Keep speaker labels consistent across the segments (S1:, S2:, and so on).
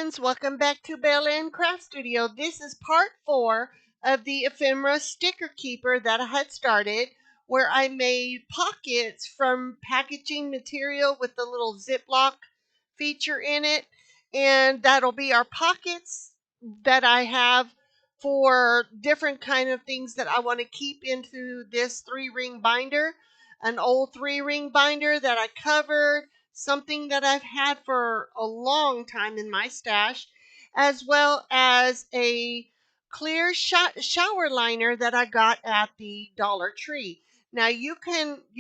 S1: friends, welcome back to Bella and Craft Studio. This is part 4 of the Ephemera Sticker Keeper that I had started, where I made pockets from packaging material with the little Ziploc feature in it. And that'll be our pockets that I have for different kind of things that I want to keep into this 3-ring binder. An old 3-ring binder that I covered, something that I've had for a long time in my stash, as well as a clear shower liner that I got at the Dollar Tree. Now you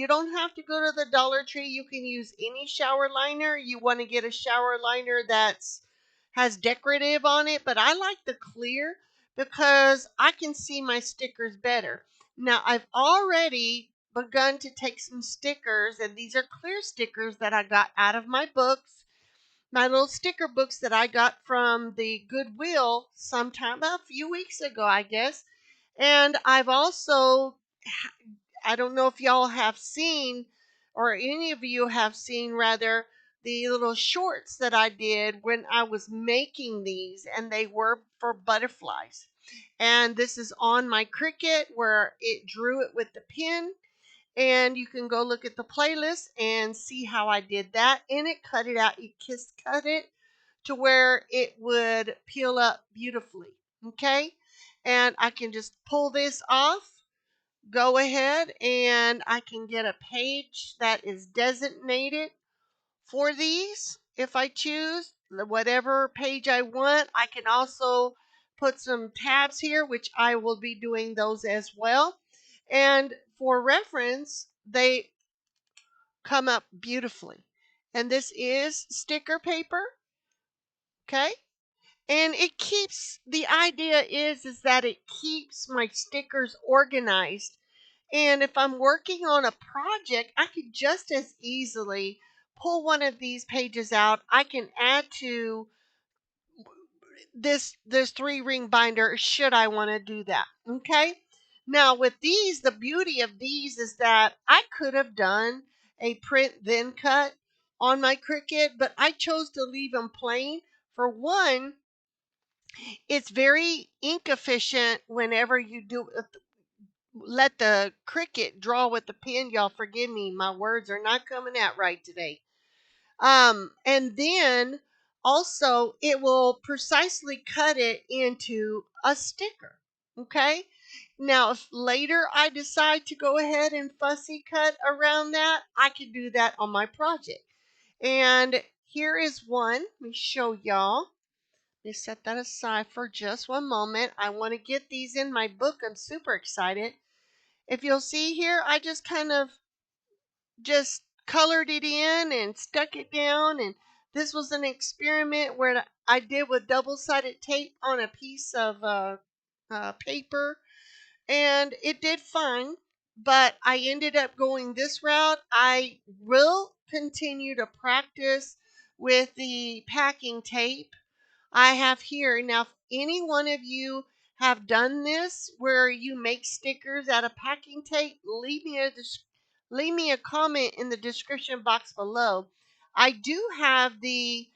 S1: don't have to go to the Dollar Tree. You can use any shower liner. You want to get a shower liner that's has decorative on it, but I like the clear because I can see my stickers better. Now I've already begun to take some stickers, and these are clear stickers that I got out of my books, my little sticker books that I got from the Goodwill sometime a few weeks ago, I guess. And I've also, I don't know if y'all have seen, or any of you have seen rather, the little shorts that I did when I was making these, and they were for butterflies. And this is on my Cricut where it drew it with the pen, and you can go look at the playlist and see how I did that. And it cut it out. It cut it to where it would peel up beautifully. Okay. And I can just pull this off, go ahead, and I can get a page that is designated for these if I choose whatever page I want. I can also put some tabs here, which I will be doing those as well. And for reference, they come up beautifully. And this is sticker paper, okay? And it keeps, the idea is that it keeps my stickers organized. And if I'm working on a project, I could just as easily pull one of these pages out. I can add to this 3-ring binder should I want to do that. Okay. Now with these, the beauty of these is that I could have done a print then cut on my Cricut, but I chose to leave them plain. For one, it's very ink efficient whenever you do let the Cricut draw with the pen. Y'all forgive me, my words are not coming out right today. And then also it will precisely cut it into a sticker. Okay. Now, if later I decide to go ahead and fussy cut around that, I can do that on my project. And here is one. Let me show y'all. Let me set that aside for just one moment. I want to get these in my book. I'm super excited. If you'll see here, I just kind of just colored it in and stuck it down. And this was an experiment where I did with double-sided tape on a piece of paper, and it did fine. But I ended up going this route. I will continue to practice with the packing tape I have here. Now, if any one of you have done this where you make stickers out of packing tape, leave me a comment in the description box below. I do have the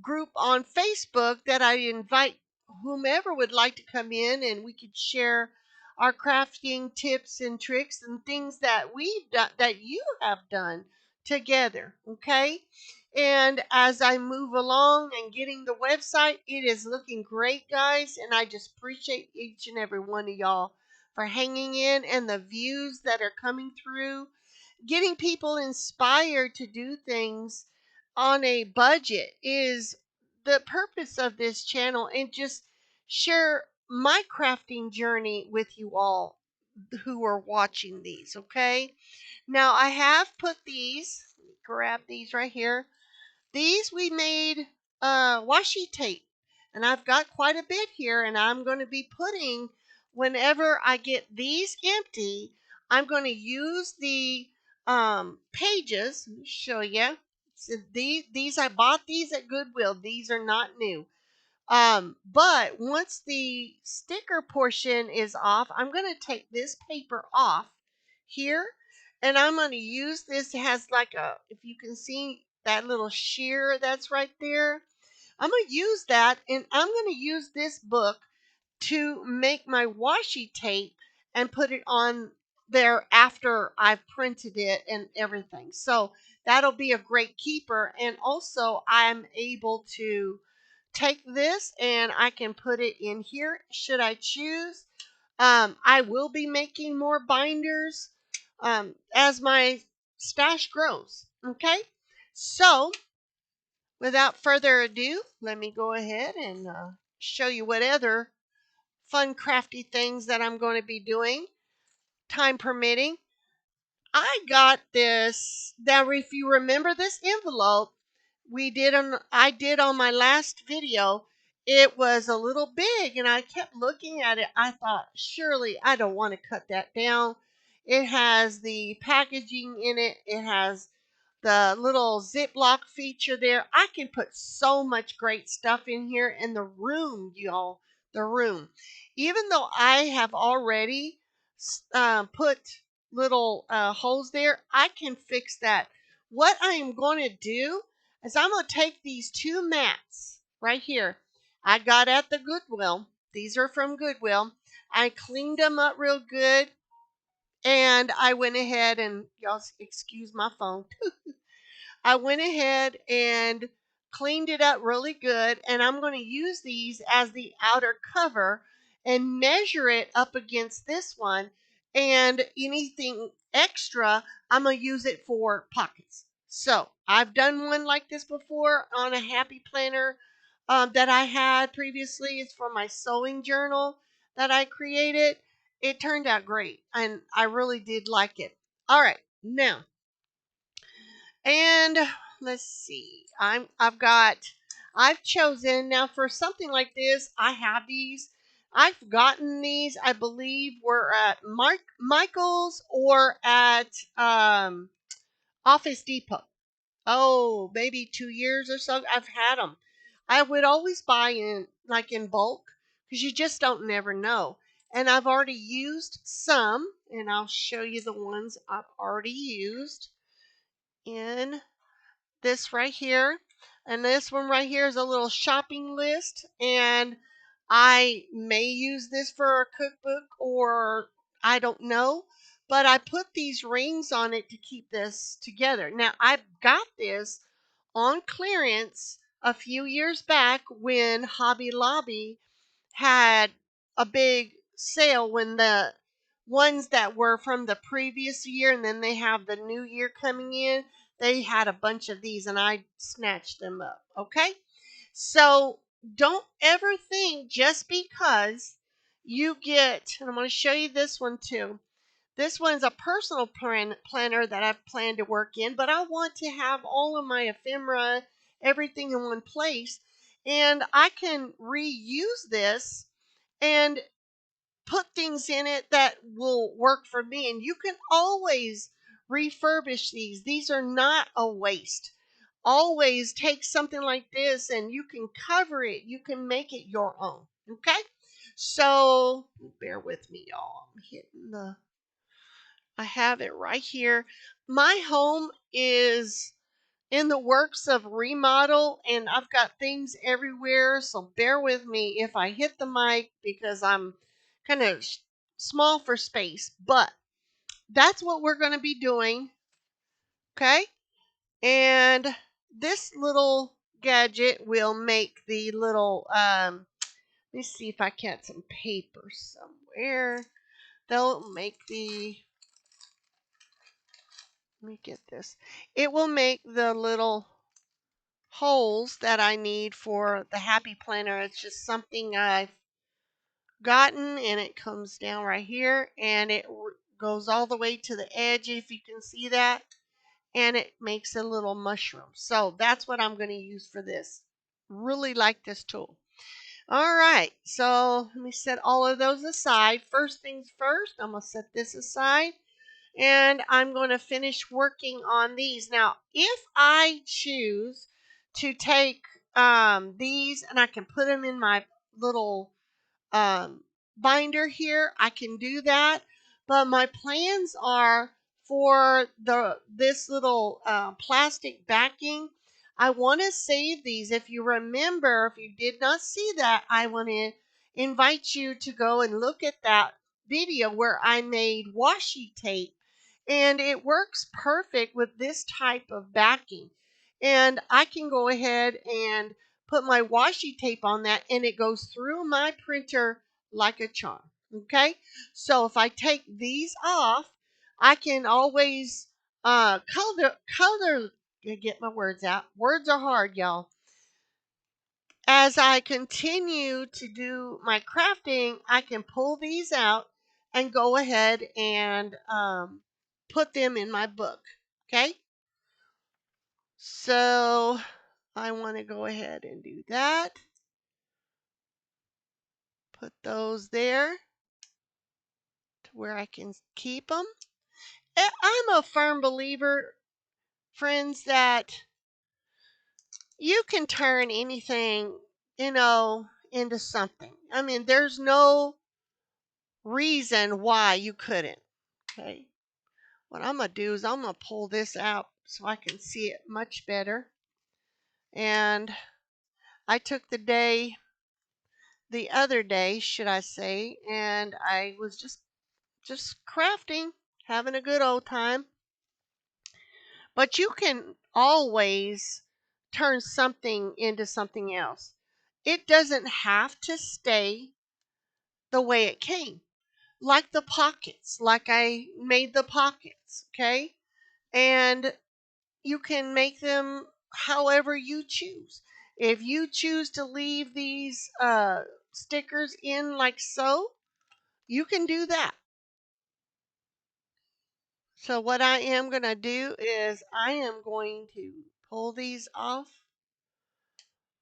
S1: group on Facebook that I invite whomever would like to come in, and we could share our crafting tips and tricks and things that we've done that you have done together. Okay. And as I move along and getting the website, it is looking great, guys. And I just appreciate each and every one of y'all for hanging in and the views that are coming through, getting people inspired to do things on a budget is the purpose of this channel, and just share my crafting journey with you all who are watching these. Okay. Now I have put these, grab these right here. These we made washi tape, and I've got quite a bit here, and I'm going to be putting, whenever I get these empty, I'm going to use the pages. Let me show you. So these I bought these at Goodwill. These are not new. But once the sticker portion is off, I'm going to take this paper off here, and I'm going to use this. It has like a, if you can see that little shear that's right there. I'm going to use that, and I'm going to use this book to make my washi tape and put it on there after I've printed it and everything. So that'll be a great keeper. And also, I'm able to take this and I can put it in here should I choose. I will be making more binders as my stash grows. Okay, so without further ado, let me go ahead and show you what other fun, crafty things that I'm going to be doing, time permitting. I got this. Now, if you remember this envelope, I did on my last video. It was a little big, and I kept looking at it. I thought, surely I don't want to cut that down. It has the packaging in it. It has the little Ziploc feature there. I can put so much great stuff in here. And the room, y'all, the room. Even though I have already put little holes there, I can fix that. What I am going to do is I'm going to take these two mats right here. I got at the Goodwill. These are from Goodwill. I cleaned them up real good. And I went ahead and, y'all excuse my phone. I went ahead and cleaned it up really good, and I'm going to use these as the outer cover and measure it up against this one, and anything extra, I'm going to use it for pockets. So I've done one like this before on a happy planner that I had previously. It's for my sewing journal that I created. It turned out great, and I really did like it. All right, now and let's see. I've chosen now for something like this. I have these. I've gotten these. I believe were at Michael's or at Office Depot. Oh, maybe 2 years or so. I've had them. I would always buy in bulk because you just don't never know. And I've already used some, and I'll show you the ones I've already used in this right here. And this one right here is a little shopping list. And I may use this for a cookbook or I don't know. But I put these rings on it to keep this together. Now, I got this on clearance a few years back when Hobby Lobby had a big sale when the ones that were from the previous year and then they have the new year coming in, they had a bunch of these and I snatched them up. Okay? So don't ever think just because you get, and I'm going to show you this one too. This one's a personal planner that I've planned to work in, but I want to have all of my ephemera, everything in one place. And I can reuse this and put things in it that will work for me. And you can always refurbish these. These are not a waste. Always take something like this and you can cover it. You can make it your own. Okay? So bear with me, y'all. I have it right here. My home is in the works of remodel and I've got things everywhere, so bear with me if I hit the mic because I'm kind of small for space, but that's what we're going to be doing, okay? And this little gadget will make the little let me see if I can get some paper somewhere. They'll make the let me get this. It will make the little holes that I need for the happy planner. It's just something I've gotten and it comes down right here and it goes all the way to the edge if you can see that, and it makes a little mushroom. So that's what I'm going to use for this. Really like this tool. All right, so let me set all of those aside. First things first, I'm going to set this aside and I'm going to finish working on these. Now, if I choose to take these and I can put them in my little um, binder here, I can do that. But my plans are for this little plastic backing. I want to save these. If you remember, if you did not see that, I want to invite you to go and look at that video where I made washi tape. And it works perfect with this type of backing. And I can go ahead and put my washi tape on that, and it goes through my printer like a charm. Okay, so if I take these off, I can always color. Get my words out. Words are hard, y'all. As I continue to do my crafting, I can pull these out and go ahead and put them in my book. Okay, so I want to go ahead and do that. Put those there to where I can keep them. I'm a firm believer, friends, that you can turn anything, into something. I mean, there's no reason why you couldn't. Okay. What I'm going to do is I'm going to pull this out so I can see it much better. And I took the other day, should I say, and I was just crafting, having a good old time. But you can always turn something into something else. It doesn't have to stay the way it came. Like the pockets, like I made the pockets, okay? And you can make them however you choose. If you choose to leave these stickers in like so, you can do that. So what I am going to do is I am going to pull these off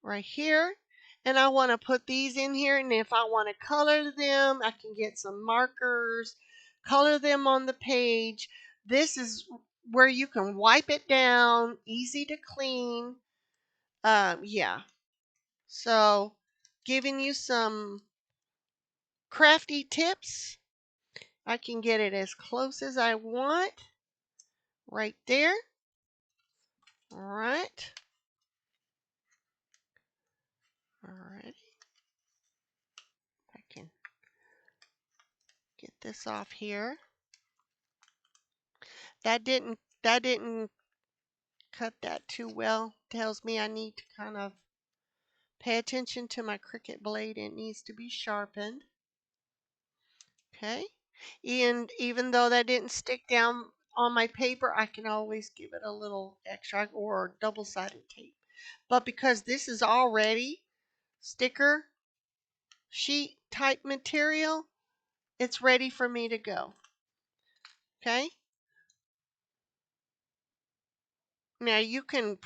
S1: right here. And I want to put these in here. And if I want to color them, I can get some markers, color them on the page. This is where you can wipe it down, easy to clean. Yeah. So giving you some crafty tips. I can get it as close as I want. Right there. All right. All right. I can get this off here. That didn't cut that too well. Tells me I need to kind of pay attention to my Cricut blade. It needs to be sharpened. Okay. And even though that didn't stick down on my paper, I can always give it a little extra or double-sided tape. But because this is already sticker sheet type material, it's ready for me to go. Okay. Now you can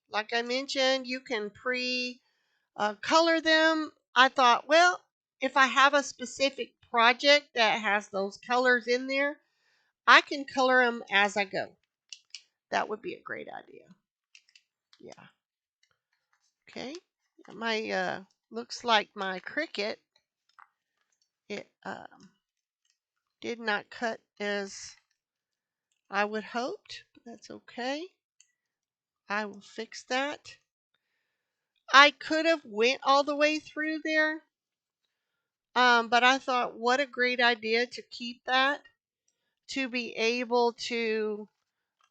S1: like I mentioned, you can color them. I thought, well, if I have a specific project that has those colors in there, I can color them as I go. That would be a great idea. Yeah. Okay. My looks like my Cricut, it did not cut as I would hoped, but that's okay. I will fix that. I could have went all the way through there, but I thought, what a great idea to keep that, to be able to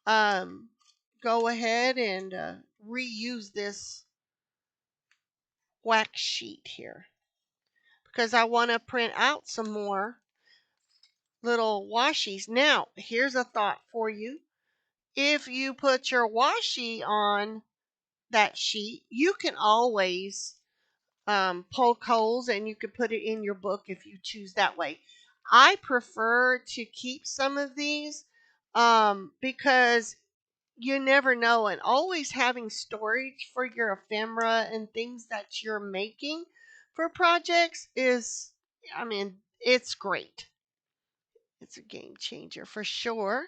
S1: um, go ahead and reuse this wax sheet here, because I want to print out some more little washies. Now, here's a thought for you. If you put your washi on that sheet, you can always poke holes and you could put it in your book if you choose that way. I prefer to keep some of these because you never know, and always having storage for your ephemera and things that you're making for projects is, I mean, it's great. It's a game changer for sure.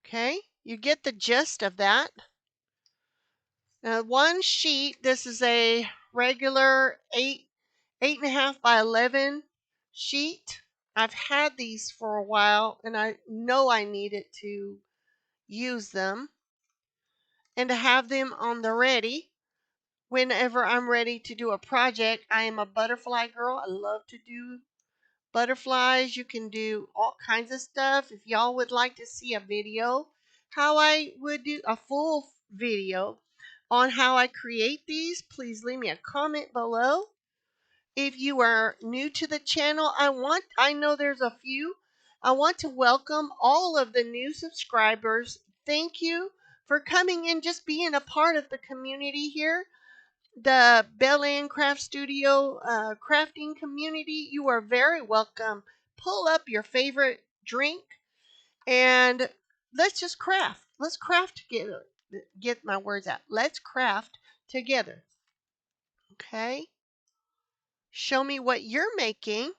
S1: Okay, you get the gist of that. Now, one sheet, this is a regular 8.5 by 11 sheet. I've had these for a while and I know I needed to use them. and to have them on the ready whenever I'm ready to do a project. I am a butterfly girl. I love to do butterflies. You can do all kinds of stuff. If y'all would like to see a video, how I would do a full video on how I create these, please leave me a comment below. If you are new to the channel, I know there's a few. I want to welcome all of the new subscribers. Thank you for coming in, just being a part of the community here. The Bell Craft Studio crafting community, you are very welcome. Pull up your favorite drink and let's just craft. Let's craft together. Get my words out. Let's craft together. Okay? Show me what you're making.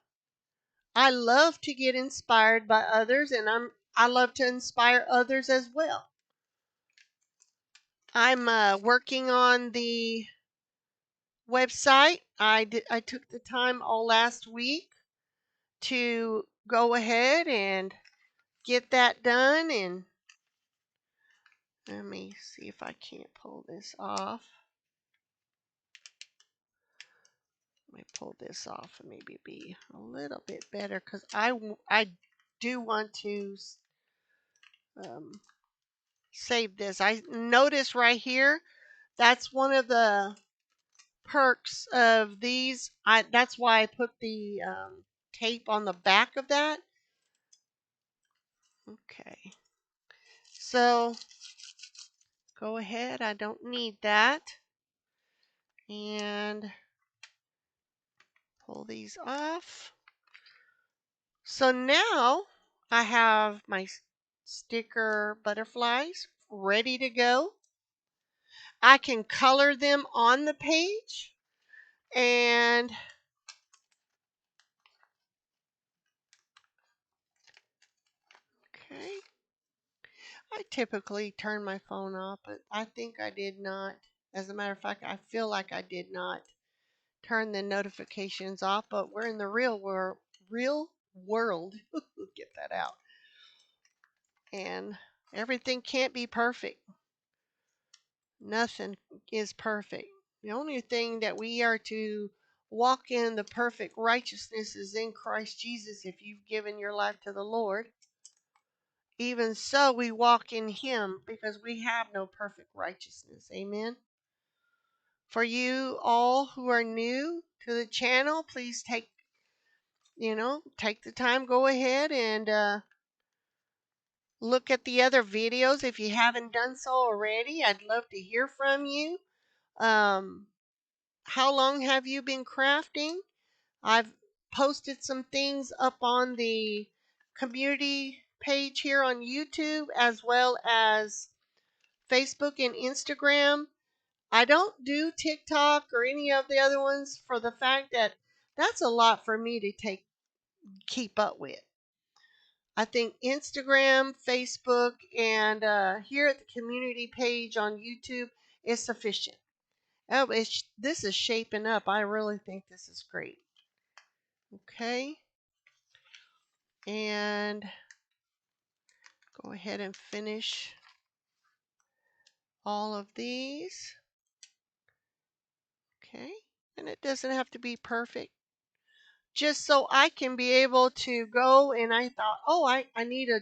S1: I love to get inspired by others, and I love to inspire others as well. I'm working on the website. I took the time all last week to go ahead and get that done, and let me see if I can't pull this off. Let me pull this off and maybe be a little bit better, because I do want to save this. I notice right here, that's one of the perks of these. That's why I put the tape on the back of that. Okay, so go ahead. I don't need that. And pull these off. So now I have my sticker butterflies ready to go. I can color them on the page, and okay, I typically turn my phone off, but I think I did not. As a matter of fact, I feel like I did not turn the notifications off, but we're in the real world. Get that out. And everything can't be perfect. Nothing is perfect. The only thing that we are to walk in the perfect righteousness is in Christ Jesus if you've given your life to the Lord. Even so, we walk in Him because we have no perfect righteousness. Amen. For you all who are new to the channel, please take the time, go ahead and look at the other videos if you haven't done so already. I'd love to hear from you. How long have you been crafting? I've posted some things up on the community page here on YouTube, as well as Facebook and Instagram. I don't do TikTok or any of the other ones for the fact that that's a lot for me to keep up with. I think Instagram, Facebook, and here at the community page on YouTube is sufficient. Oh, this is shaping up. I really think this is great. Okay. And go ahead and finish all of these. Okay. And it doesn't have to be perfect. Just so I can be able to go, and I thought, oh, I need a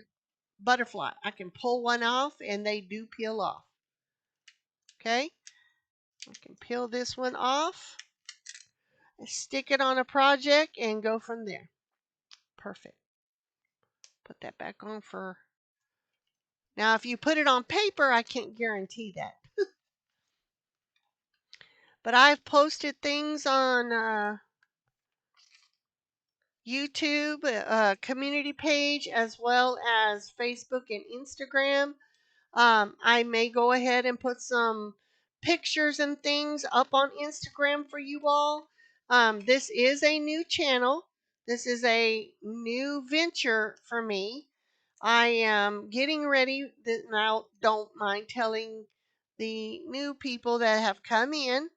S1: butterfly. I can pull one off and they do peel off. Okay. I can peel this one off, stick it on a project, and go from there. Perfect. Put that back on for... Now, if you put it on paper, I can't guarantee that. But I've posted things on YouTube, community page, as well as Facebook and Instagram. I may go ahead and put some pictures and things up on Instagram for you all. This is a new channel. This is a new venture for me. I am getting ready. Now, don't mind telling the new people that have come in,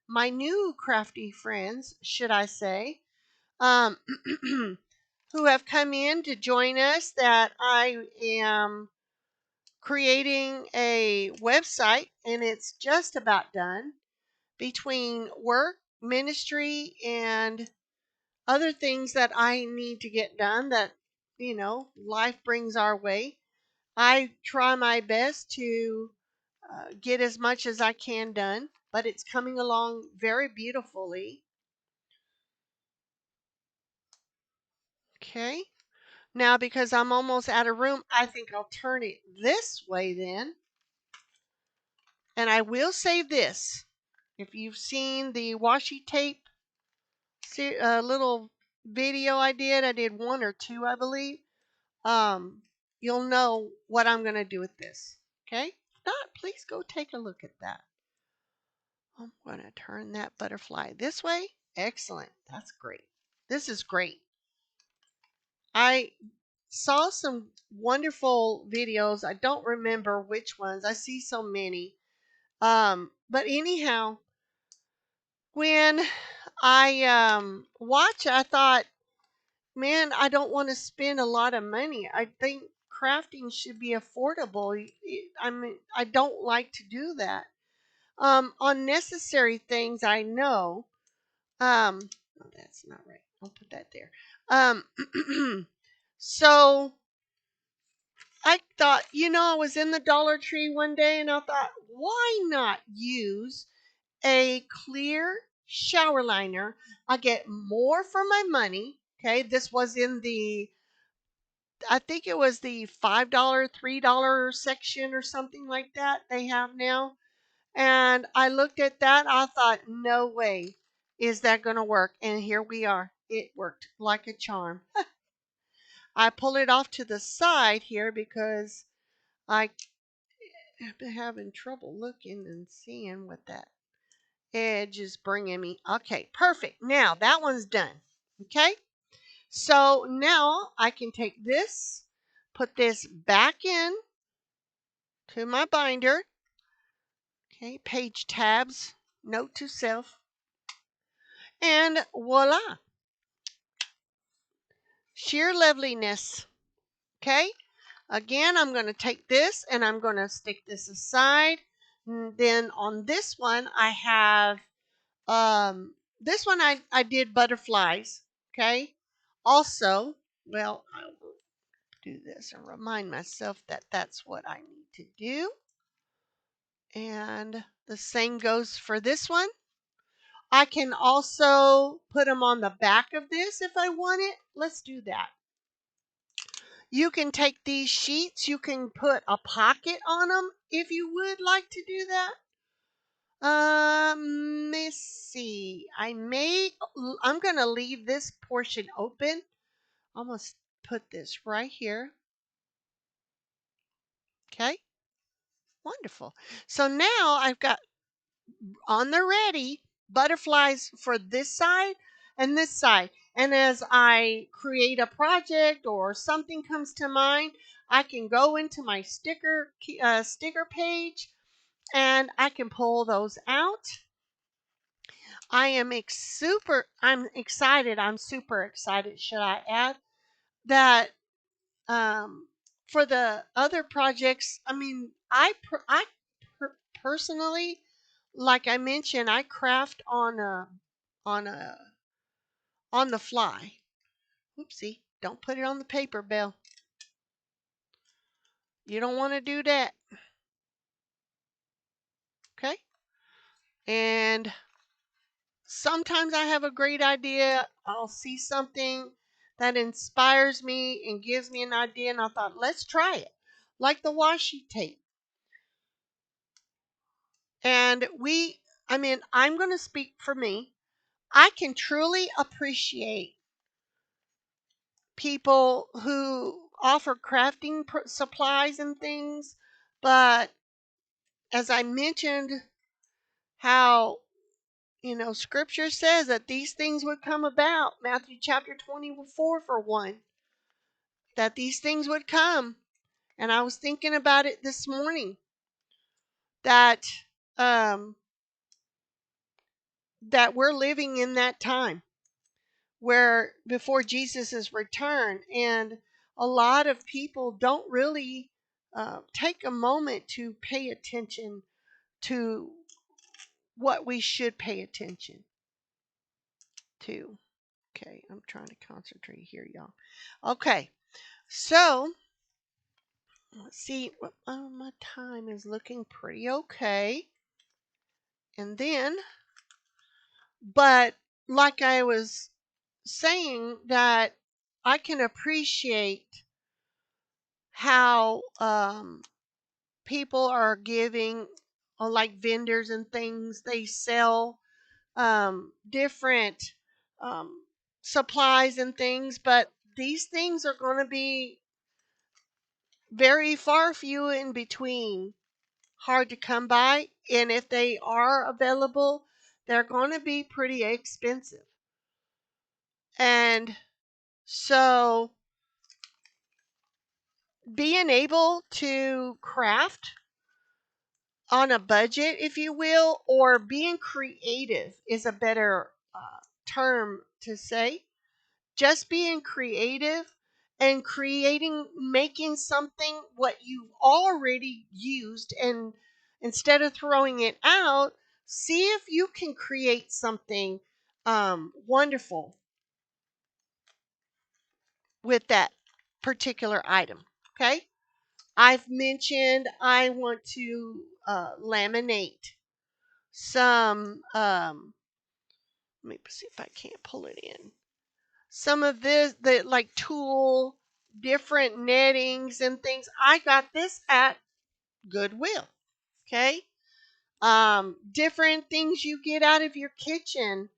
S1: my new crafty friends, should I say, um, who have come in to join us, that I am creating a website, and it's just about done. Between work, ministry, and other things that I need to get done that, life brings our way, I try my best to get as much as I can done, but it's coming along very beautifully. Okay. Now, because I'm almost out of room, I think I'll turn it this way then. And I will say this. If you've seen the washi tape little video I did one or two, I believe, um, you'll know what I'm going to do with this. Okay? If not, please go take a look at that. I'm going to turn that butterfly this way. Excellent. That's great. This is great. I saw some wonderful videos. I don't remember which ones. I see so many. But anyhow, when I watch, I thought, man, I don't want to spend a lot of money. I think crafting should be affordable. I mean, I don't like to do that. Unnecessary things I know. Oh, that's not right. I'll put that there. Um, so I thought, I was in the Dollar Tree one day and I thought, why not use a clear shower liner? I get more for my money. Okay, this was in I think it was the $5, $3 section or something like that they have now. And I looked at that. I thought, no way is that going to work. And here we are. It worked like a charm. I pull it off to the side here because I have been having trouble looking and seeing what that edge is bringing me. Okay, perfect. Now that one's done. Okay, so now I can take this, put this back in to my binder. Okay, page tabs, note to self, and voila, sheer loveliness. Okay, again, I'm going to take this and I'm going to stick this aside. And then on this one, I have this one I did butterflies. Okay, also, well, I'll do this and remind myself that that's what I need to do. And the same goes for this one. I can also put them on the back of this if I want it. Let's do that. You can take these sheets, you can put a pocket on them if you would like to do that. Let's see. I'm going to leave this portion open. I'm going to put this right here. Okay. Wonderful. So now I've got on the ready butterflies for this side and this side. And as I create a project or something comes to mind, I can go into my sticker page and I can pull those out. I'm excited. I'm super excited, should I add, that for the other projects, I mean, personally, like I mentioned, I craft on a on the fly. Oopsie, don't put it on the paper, Belle. You don't want to do that. Okay? And sometimes I have a great idea. I'll see something that inspires me and gives me an idea, and I thought, let's try it. Like the washi tape. And I'm going to speak for me. I can truly appreciate people who offer crafting supplies and things, but as I mentioned, how scripture says that these things would come about. Matthew chapter 24 for one, that these things would come. And I was thinking about it this morning that that we're living in that time where before Jesus' return, and a lot of people don't really take a moment to pay attention to what we should pay attention to. Okay, I'm trying to concentrate here, y'all. Okay, so let's see. My time is looking pretty okay. And then, but like I was saying, that I can appreciate how people are giving, like vendors and things, they sell different um, supplies and things, but these things are going to be very far few in between, hard to come by, and if they are available, they're going to be pretty expensive. And so being able to craft on a budget, if you will, or being creative is a better term to say. Just being creative and creating, making something what you've already used, and instead of throwing it out, see if you can create something wonderful with that particular item. Okay. I've mentioned I want to laminate some, let me see if I can't pull it in. Some of this, the like tulle, different nettings and things. I got this at Goodwill. Okay. Different things you get out of your kitchen.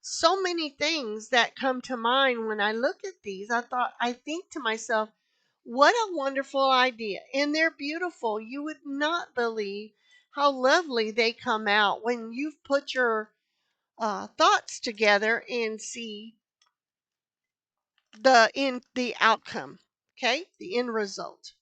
S1: So many things that come to mind when I look at these. I think to myself, what a wonderful idea. And they're beautiful. You would not believe how lovely they come out when you've put your thoughts together and see the outcome. Okay, the end result.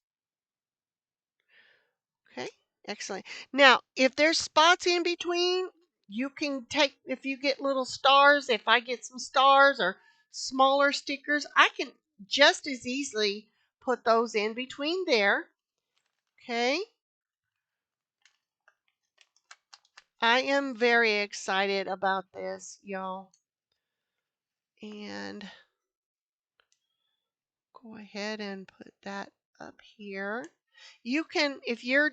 S1: Okay, excellent. Now, if there's spots in between, you can take, if you get little stars, if I get some stars or smaller stickers, I can just as easily put those in between there. Okay, I am very excited about this, y'all. And go ahead and put that up here. You can, if you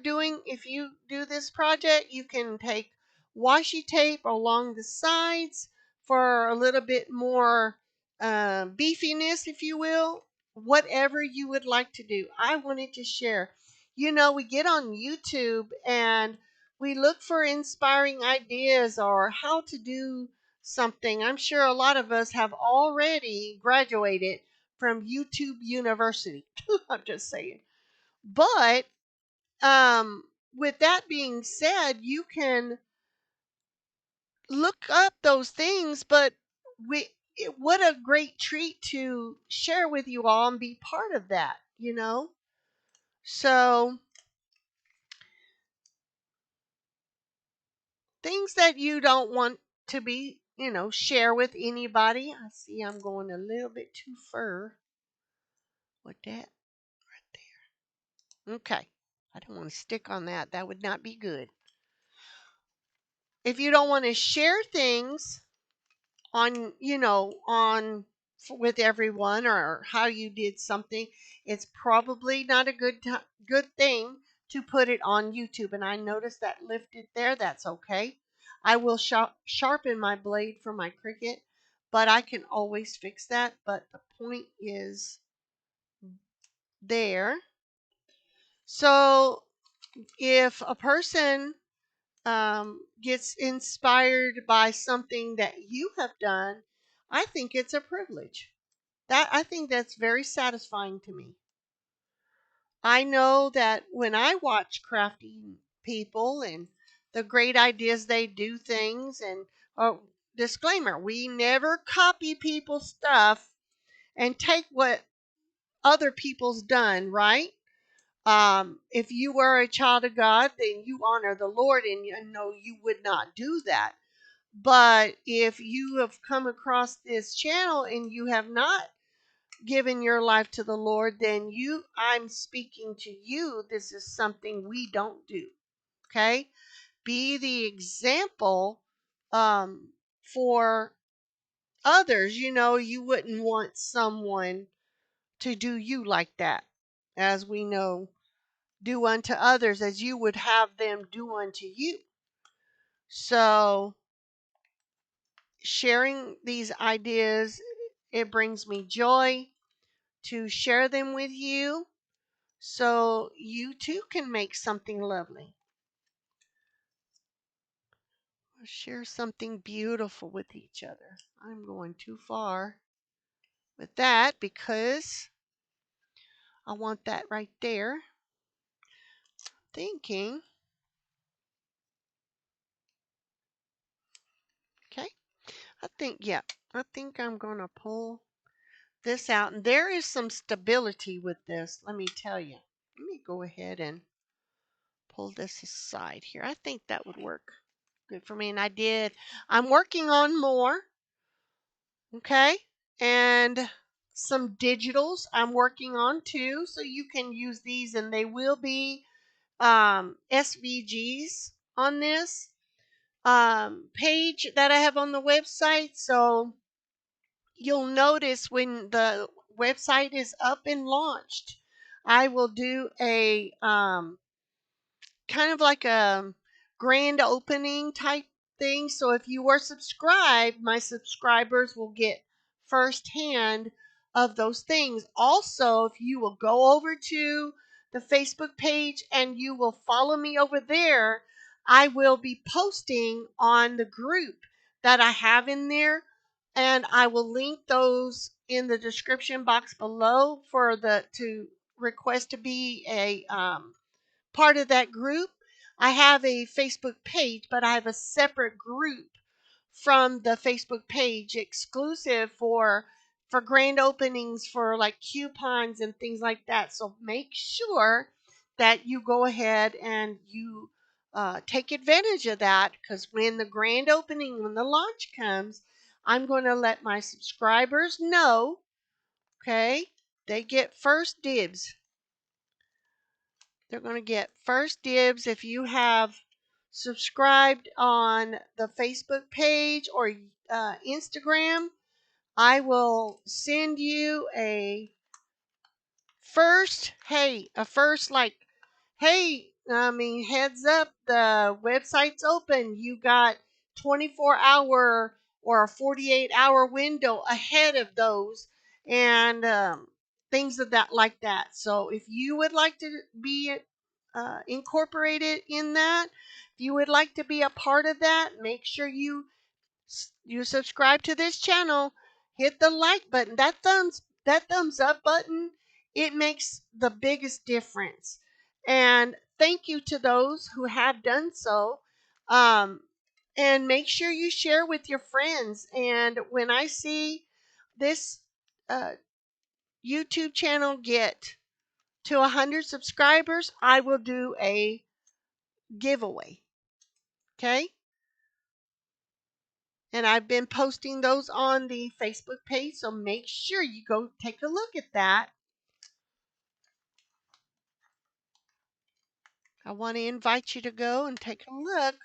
S1: do this project, you can take washi tape along the sides for a little bit more beefiness, if you will. Whatever you would like to do. I wanted to share. We get on YouTube and we look for inspiring ideas or how to do something. I'm sure a lot of us have already graduated from YouTube University. I'm just saying. But with that being said, you can look up those things. But what a great treat to share with you all and be part of that. So things that you don't want to be, share with anybody. I see I'm going a little bit too far with that right there. Okay. I don't want to stick on that. That would not be good. If you don't want to share things on, with everyone, or how you did something, it's probably not a good thing to put it on YouTube. And I noticed that lifted there. That's okay. I will sharpen my blade for my Cricut, but I can always fix that. But the point is there. So if a person gets inspired by something that you have done, I think it's a privilege. I think that's very satisfying to me. I know that when I watch crafty people and the great ideas they do things, and disclaimer, we never copy people's stuff and take what other people's done, right? If you were a child of God, then you honor the Lord, and you know you would not do that. But if you have come across this channel and you have not given your life to the Lord, then I'm speaking to you. This is something we don't do. Okay? Be the example for others. You wouldn't want someone to do you like that. As we know, do unto others as you would have them do unto you. So, sharing these ideas, it brings me joy to share them with you so you too can make something lovely. Share something beautiful with each other. I'm going too far with that because I want that right there. Thinking. Okay. I think I'm going to pull this out. And there is some stability with this, let me tell you. Let me go ahead and pull this aside here. I think that would work good for me. And I'm working on more. Okay. And some digitals I'm working on too. So you can use these and they will be SVGs on this page that I have on the website. So you'll notice when the website is up and launched, I will do a kind of like a grand opening type thing. So if you are subscribed, my subscribers will get firsthand of those things. Also, if you will go over to the Facebook page and you will follow me over there, I will be posting on the group that I have in there, and I will link those in the description box below for to request to be a part of that group. I have a Facebook page, but I have a separate group from the Facebook page exclusive for grand openings, for like coupons and things like that. So make sure that you go ahead and you take advantage of that, because when the grand opening, when the launch comes, I'm going to let my subscribers know. Okay, they get first dibs. They're going to get first dibs if you have subscribed on the Facebook page or Instagram. I will send you a first, like, hey, I mean, heads up, the website's open. You got 24-hour or a 48-hour window ahead of those, and things of that like that. So if you would like to be incorporated in that, if you would like to be a part of that, make sure you subscribe to this channel, hit the like button, that thumbs up button. It makes the biggest difference. And thank you to those who have done so. Um, and make sure you share with your friends. And when I see this uh, YouTube channel get to 100 subscribers, I will do a giveaway. Okay? And I've been posting those on the Facebook page, so make sure you go take a look at that. I want to invite you to go and take a look.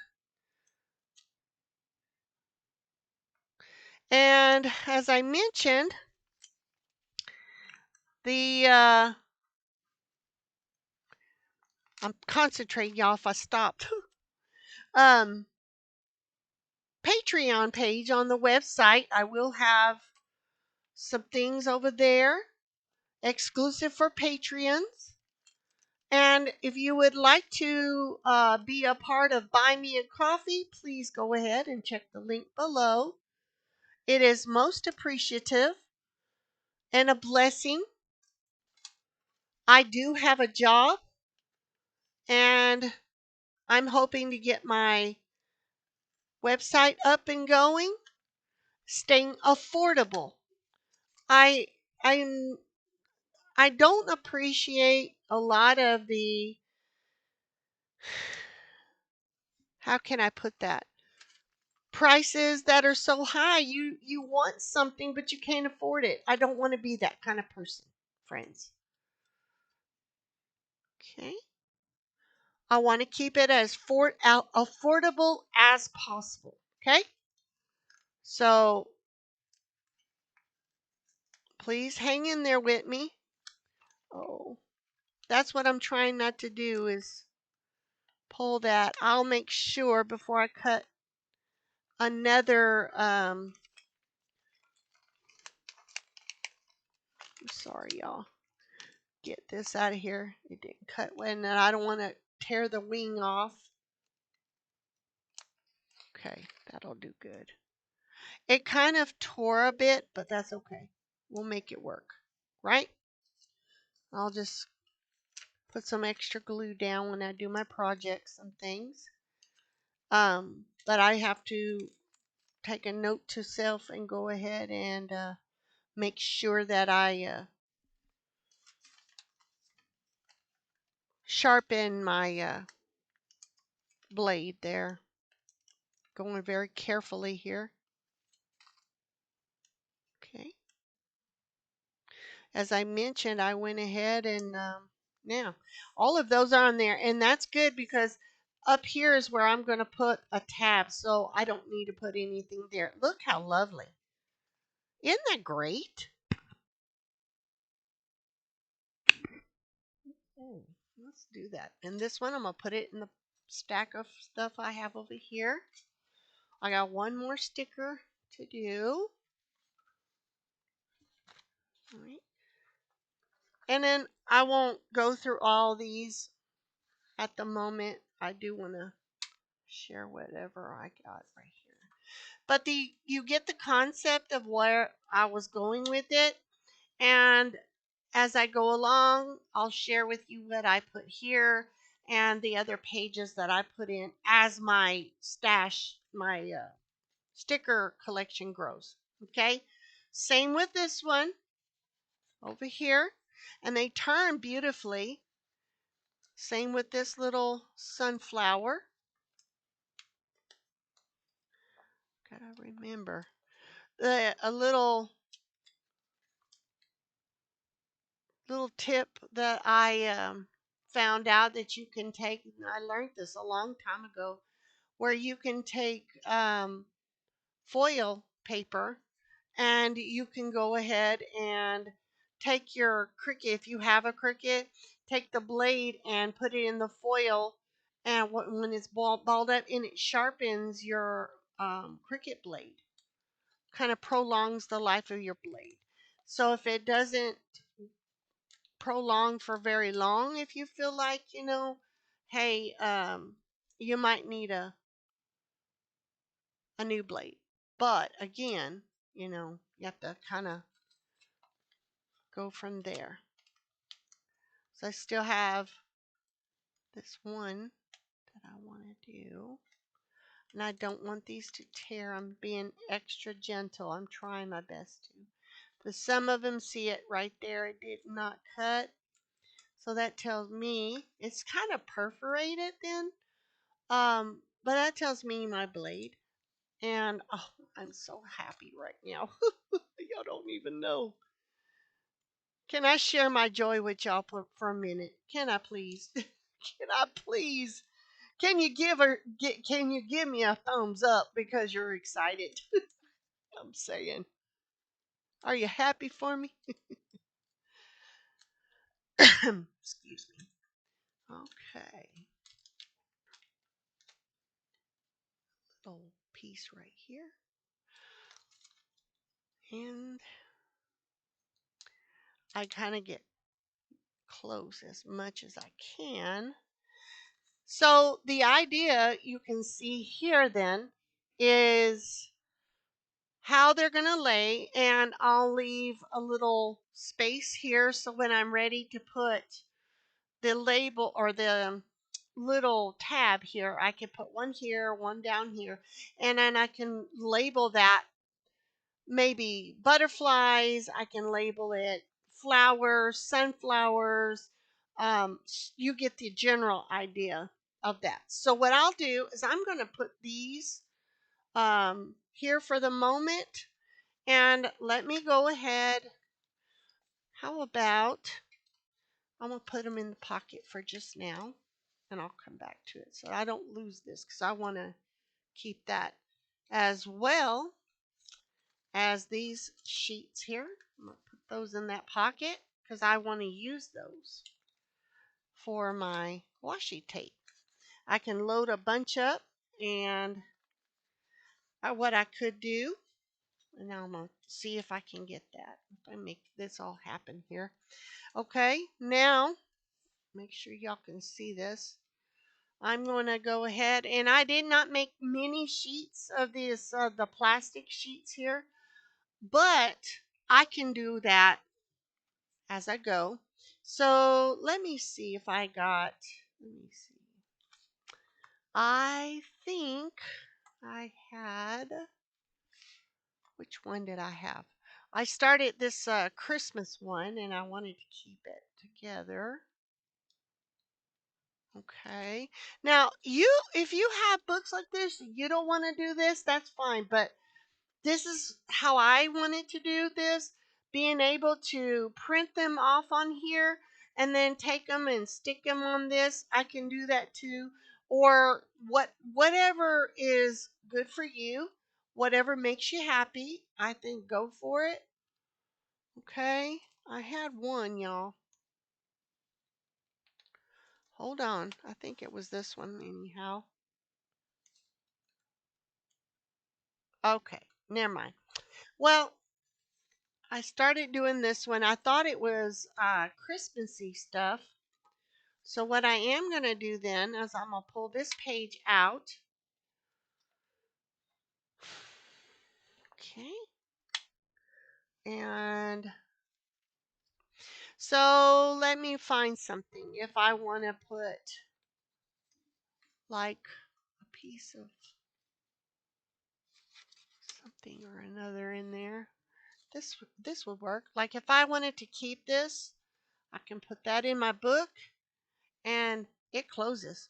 S1: And as I mentioned, I'm concentrating, y'all, if I stopped. um, Patreon page on the website, I will have some things over there exclusive for Patreons. And if you would like to be a part of Buy Me a Coffee, please go ahead and check the link below. It is most appreciative and a blessing. I do have a job, and I'm hoping to get my website up and going, staying affordable. I I I don't appreciate a lot of the, how can I put that? prices that are so high. You want something but you can't afford it. I don't want to be that kind of person, friends. Okay. I want to keep it as affordable as possible. Okay. So please hang in there with me. Oh, that's what I'm trying not to do is pull that. I'll make sure before I cut another I'm sorry y'all, get this out of here. It didn't cut when, and I don't want to tear the wing off. Okay, that'll do good. It kind of tore a bit, but that's okay. We'll make it work, right? I'll just put some extra glue down when I do my projects and things. But I have to take a note to self and go ahead and make sure that I sharpen my blade there. Going very carefully here. Okay. As I mentioned, I went ahead and now all of those are on there, and that's good because up here is where I'm going to put a tab, so I don't need to put anything there. Look how lovely. Isn't that great? Oh, let's do that. And this one, I'm going to put it in the stack of stuff I have over here. I got one more sticker to do. All right. And then I won't go through all these at the moment. I do want to share whatever I got right here. But you get the concept of where I was going with it. And as I go along, I'll share with you what I put here and the other pages that I put in as my stash, my sticker collection grows. Okay. Same with this one over here. And they turn beautifully. Same with this little sunflower. Gotta remember a little tip that I found out that you can take. I learned this a long time ago, where you can take foil paper and you can go ahead and take your Cricut. If you have a Cricut, take the blade and put it in the foil, and when it's balled up, and it sharpens your Cricut blade, kind of prolongs the life of your blade. So if it doesn't prolong for very long, if you feel like, hey, you might need a new blade. But again, you have to kind of go from there. So I still have this one that I want to do. And I don't want these to tear. I'm being extra gentle. I'm trying my best to. But some of them, see it right there, it did not cut. So that tells me it's kind of perforated then. But that tells me my blade. And oh, I'm so happy right now. Y'all don't even know. Can I share my joy with y'all for a minute? Can I please? Can I please? Can you give me a thumbs up because you're excited? I'm saying. Are you happy for me? Excuse me. Okay. Little piece right here. And I kind of get close as much as I can. So the idea you can see here then is how they're going to lay, and I'll leave a little space here so when I'm ready to put the label or the little tab here, I can put one here, one down here, and then I can label that maybe butterflies. I can label it flowers, sunflowers. You get the general idea of that. So what I'll do is I'm going to put these here for the moment. And let me go ahead. How about I'm going to put them in the pocket for just now, and I'll come back to it so I don't lose this because I want to keep that as well as these sheets here. I'm going to put those in that pocket because I want to use those for my washi tape. I can load a bunch up, and what I could do, and now I'm going to see if I can get that. If I make this all happen here. Okay, now make sure y'all can see this. I'm going to go ahead, and I did not make many sheets of this, the plastic sheets here, but I can do that as I go. So let me see if I got, let me see. I think I had, which one did I have? I started this Christmas one, and I wanted to keep it together. Okay. Now, if you have books like this, you don't want to do this, that's fine. But this is how I wanted to do this, being able to print them off on here and then take them and stick them on this. I can do that too. Or whatever is good for you, whatever makes you happy, I think go for it. Okay. I had one, y'all. Hold on. I think it was this one anyhow. Okay, never mind. Well, I started doing this one. I thought it was Christmassy stuff. So what I am going to do then is I'm going to pull this page out. Okay. And so let me find something. If I want to put like a piece of something or another in there, this would work. Like if I wanted to keep this, I can put that in my book and it closes.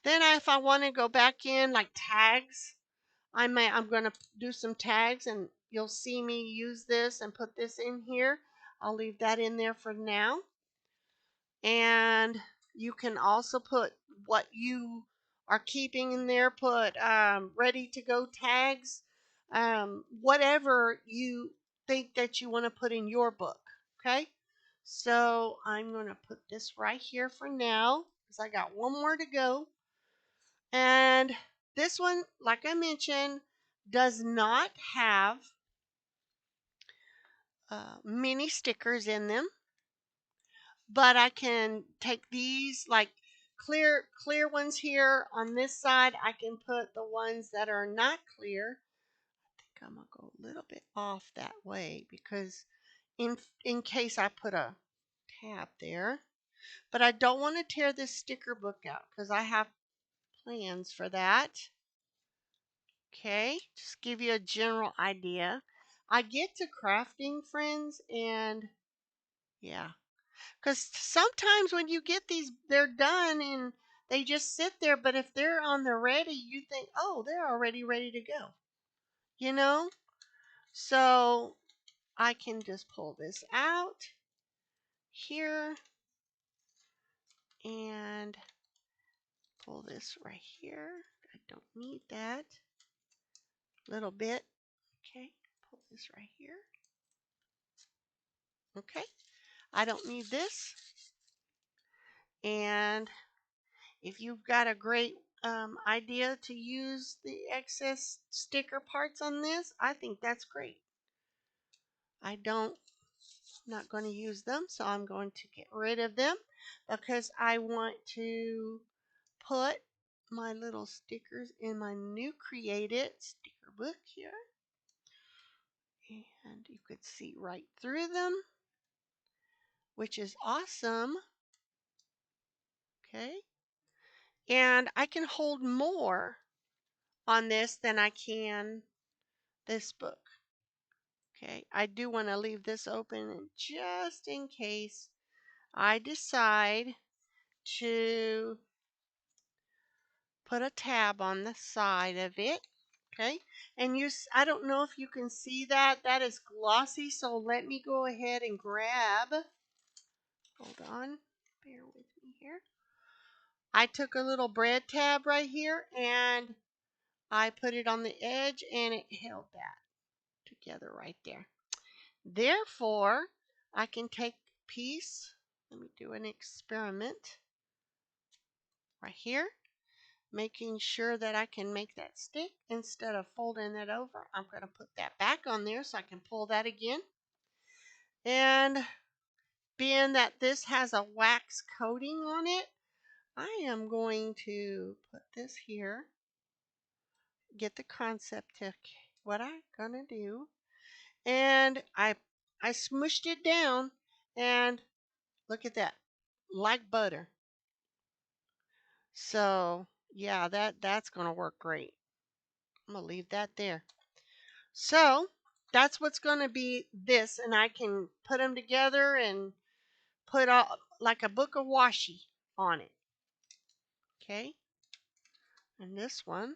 S1: Then if I want to go back in like tags, I'm going to do some tags, and you'll see me use this and put this in here. I'll leave that in there for now. And you can also put what you are keeping in there, put ready to go tags, whatever you think that you want to put in your book. Okay. So I'm going to put this right here for now because I got one more to go. And this one, like I mentioned, does not have many stickers in them, but I can take these like clear ones here on this side. I can put the ones that are not clear. I think I'm gonna go a little bit off that way because in case I put a tab there, but I don't want to tear this sticker book out because I have plans for that. Okay, just give you a general idea. I get to crafting, friends, and yeah, because sometimes when you get these, they're done and they just sit there. But if they're on the ready, you think, oh, they're already ready to go, you know? So I can just pull this out here and pull this right here. I don't need that little bit. Okay, pull this right here. Okay, I don't need this. And if you've got a great idea to use the excess sticker parts on this, I think that's great. I'm not going to use them, so I'm going to get rid of them because I want to put my little stickers in my new created sticker book here. And you could see right through them, which is awesome. Okay. And I can hold more on this than I can this book. Okay, I do want to leave this open just in case I decide to put a tab on the side of it. Okay, and I don't know if you can see that. That is glossy, so let me go ahead and grab. Hold on, bear with me here. I took a little bread tab right here and I put it on the edge and it held that together right there. Therefore, I can take a piece. Let me do an experiment right here, making sure that I can make that stick instead of folding it over. I'm going to put that back on there so I can pull that again. And being that this has a wax coating on it, I am going to put this here, get the concept to what I'm going to do. And I smushed it down and look at that, like butter. So yeah, that's going to work great. I'm going to leave that there. So that's what's going to be this, and I can put them together and put like a book of washi on it. Okay, and this one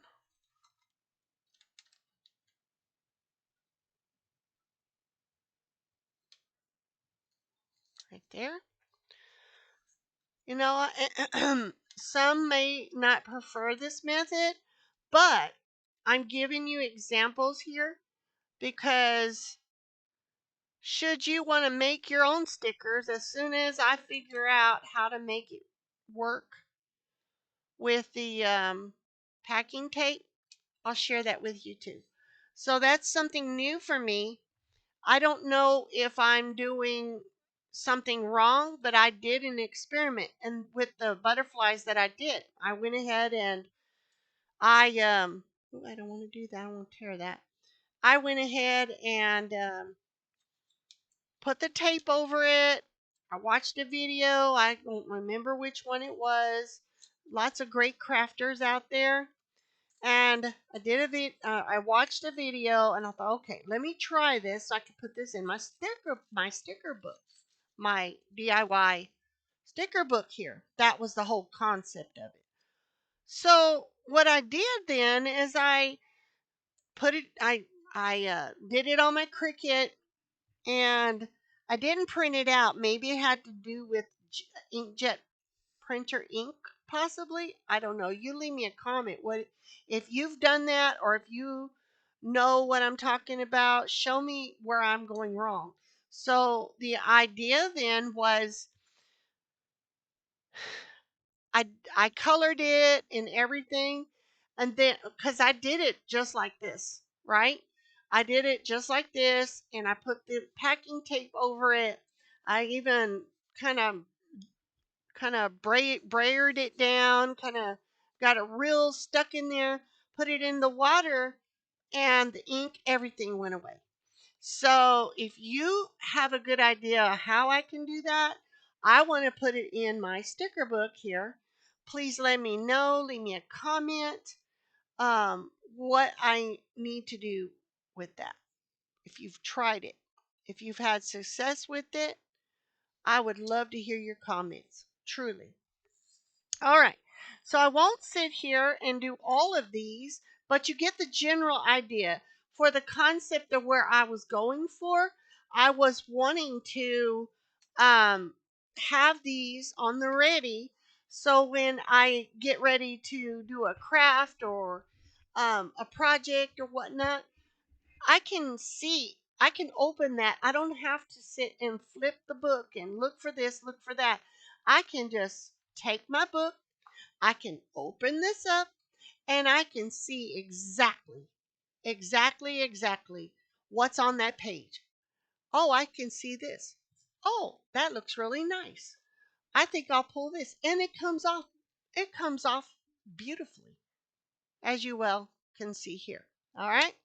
S1: right there. You know, some may not prefer this method, but I'm giving you examples here because should you want to make your own stickers, as soon as I figure out how to make it work with the packing tape, I'll share that with you too. So that's something new for me. I don't know if I'm doing something wrong, but I did an experiment, and with the butterflies that I did, I went ahead and I don't want to do that. I want to tear that. I went ahead and put the tape over it. I watched a video. I don't remember which one it was. Lots of great crafters out there. And I watched a video and I thought, okay, let me try this so I can put this in my sticker book, my DIY sticker book here. That was the whole concept of it. So what I did then is I put it I did it on my Cricut, and I didn't print it out. Maybe it had to do with inkjet printer ink, possibly. I don't know. You leave me a comment. What if you've done that, or if you know what I'm talking about? Show me where I'm going wrong. So the idea then was I I colored it and everything, and then because I did it just like this, right? I did it just like this, and I put the packing tape over it. I even kind of brayered it down, kind of got it real stuck in there, put it in the water, and the ink, everything went away. So if you have a good idea how I can do that, I want to put it in my sticker book here. Please let me know, leave me a comment, what I need to do with that. If you've tried it, if you've had success with it, I would love to hear your comments, truly. All right, so I won't sit here and do all of these, but you get the general idea. For the concept of where I was going for, I was wanting to have these on the ready, so when I get ready to do a craft or a project or whatnot, I can open that. I don't have to sit and flip the book and look for this, look for that. I can just take my book, I can open this up, and I can see exactly what's on that page. Oh, I can see this. Oh, that looks really nice. I think I'll pull this. And it comes off beautifully, as you well can see here. All right.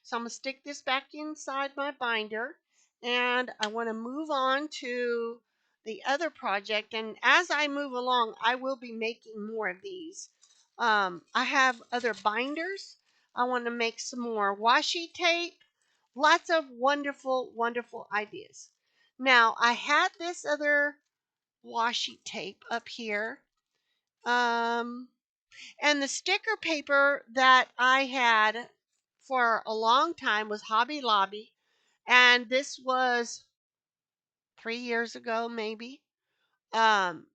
S1: So I'm going to stick this back inside my binder, and I want to move on to the other project. And as I move along, I will be making more of these. I have other binders. I want to make some more washi tape. Lots of wonderful ideas. Now, I had this other washi tape up here. And the sticker paper that I had for a long time was Hobby Lobby, and this was 3 years ago, maybe. Um,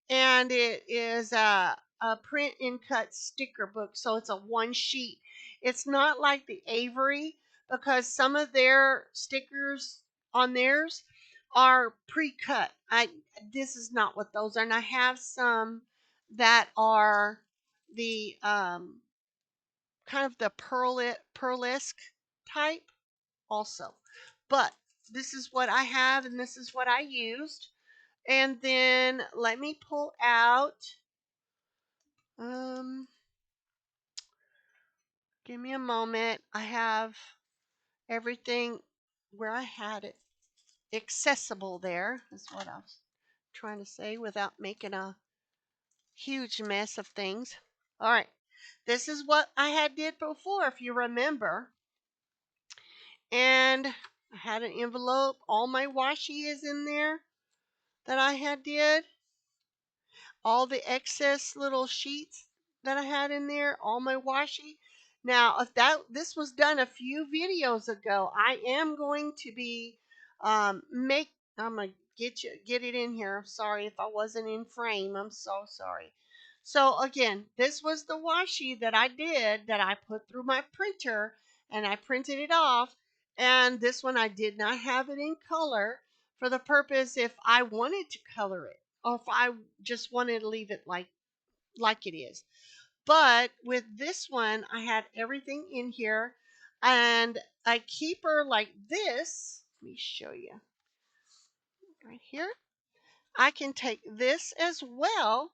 S1: and it is a print and cut sticker book, so it's a one sheet. It's not like the Avery, because some of their stickers on theirs are pre-cut. I This is not what those are, and I have some that are the kind of the pearlesque type also. But this is what I have, and this is what I used. And then let me pull out, um, give me a moment. I have everything where I had it accessible there, is what I was trying to say without making a huge mess of things. All right. This is what I had did before, if you remember. And I had an envelope. All my washi is in there that I had did. All the excess little sheets that I had in there, all my washi. Now, if this was done a few videos ago, I am going to be make I'm gonna get it in here. Sorry if I wasn't in frame. I'm so sorry. So again, this was the washi that I did, that I put through my printer, and I printed it off. And this one I did not have it in color, for the purpose if I wanted to color it, or if I just wanted to leave it like it is. But with this one, I had everything in here, and a keeper like this. Let me show you right here. I can take this as well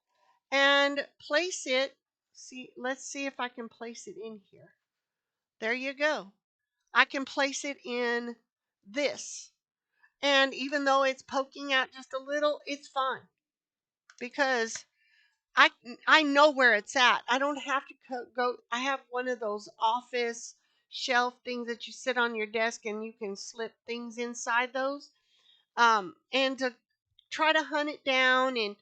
S1: and place it. See, let's see if I can place it in here. There you go. I can place it in this. And even though it's poking out just a little, it's fine, because I I know where it's at. I don't have to go. I have one of those office shelf things that you sit on your desk, and you can slip things inside those. And to try to hunt it down and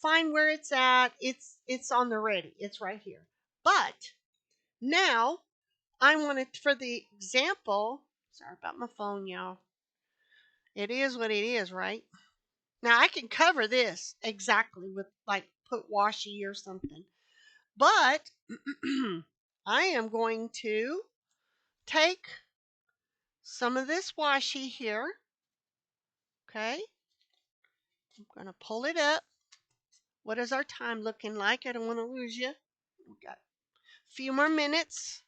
S1: find where it's at, it's on the ready. It's right here. But now I want it for the example. Sorry about my phone, y'all. It is what it is, right? Now I can cover this exactly with, like, put washi or something. But I am going to take some of this washi here. Okay. I'm going to pull it up. What is our time looking like? I don't want to lose you. We've got a few more minutes.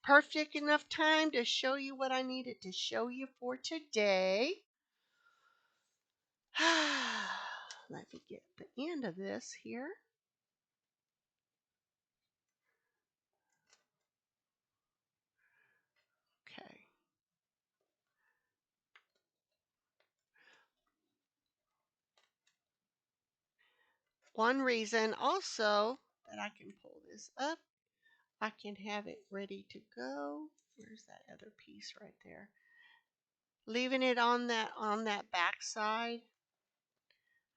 S1: Perfect enough time to show you what I needed to show you for today. Let me get the end of this here. Okay. One reason also that I can pull this up, I can have it ready to go. Where's that other piece right there? Leaving it on that back side,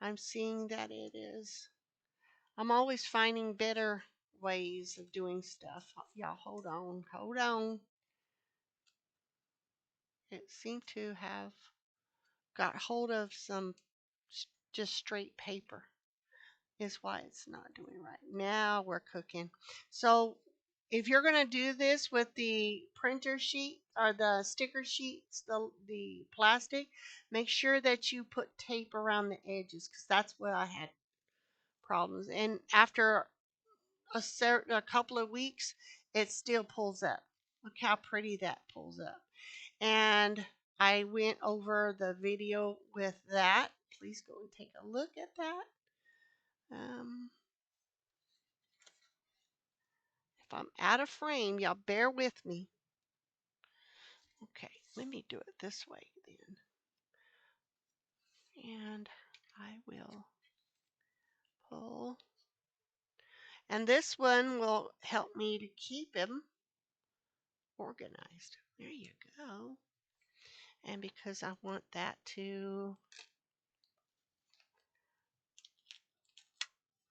S1: I'm seeing that it is. I'm always finding better ways of doing stuff. Y'all, hold on, hold on. It seemed to have got hold of some just straight paper, is why it's not doing right. Now we're cooking. So if you're going to do this with the printer sheet or the sticker sheets, the plastic, make sure that you put tape around the edges, because that's where I had problems. And after a couple of weeks, it still pulls up. Look how pretty that pulls up. And I went over the video with that. Please go and take a look at that. If I'm out of frame, y'all bear with me. Okay, let me do it this way then. And I will pull. And this one will help me to keep him organized. There you go. And because I want that to,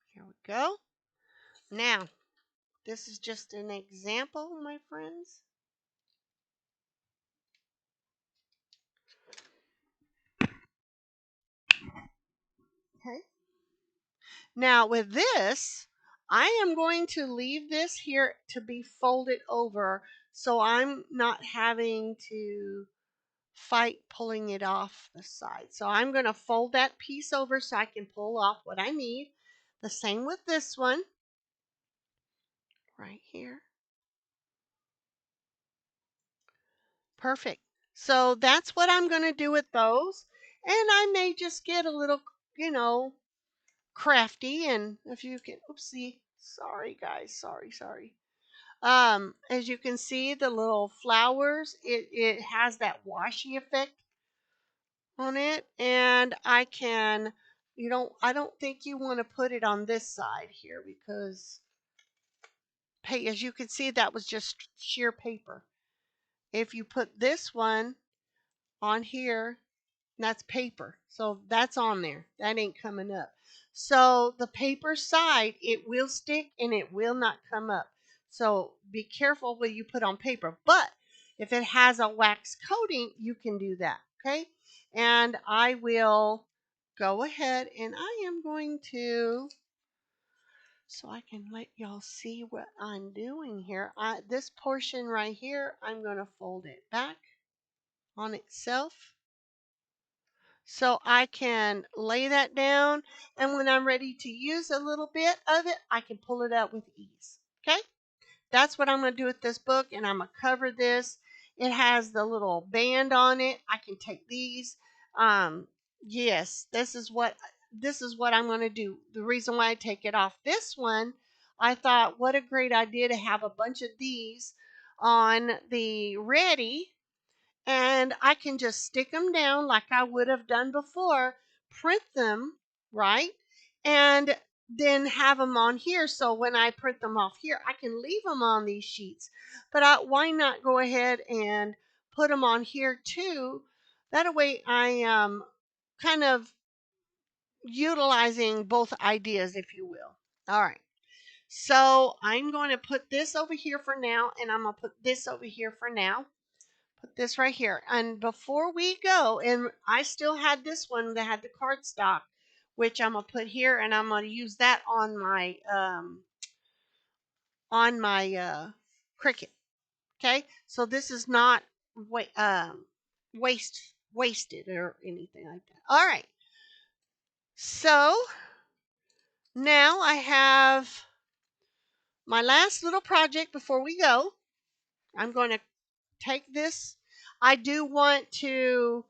S1: here we go. Now, this is just an example, my friends. Now with this, I am going to leave this here to be folded over so I'm not having to fight pulling it off the side. So I'm going to fold that piece over so I can pull off what I need. The same with this one right here. Perfect. So that's what I'm going to do with those. And I may just get a little, crafty. And if you can, oopsie, sorry guys, sorry. As you can see, the little flowers, it has that washy effect on it. And I don't think you want to put it on this side here because, hey, as you can see, that was just sheer paper. If you put this one on here, that's paper. So that's on there. That ain't coming up. So the paper side, it will stick and it will not come up. So be careful what you put on paper. But if it has a wax coating, you can do that. Okay. And I will go ahead and I am going to, so I can let y'all see what I'm doing here. This portion right here, I'm going to fold it back on itself. So I can lay that down, and when I'm ready to use a little bit of it, I can pull it out with ease. Okay? That's what I'm going to do with this book, and I'm going to cover this. It has the little band on it. I can take these. Yes, this is what I'm going to do. The reason why I take it off this one, I thought what a great idea to have a bunch of these on the ready, and I can just stick them down like I would have done before, print them, right? And then have them on here. So when I print them off here, I can leave them on these sheets. But why not go ahead and put them on here too? That way I am kind of utilizing both ideas, if you will. All right. So I'm going to put this over here for now, and I'm going to put this over here for now. Put this right here. And before we go, and I still had this one that had the cardstock, which I'm gonna put here, and I'm gonna use that on my Cricut. Okay, so this is not wasted or anything like that. All right. So now I have my last little project before we go. I'm going to take this. I do want to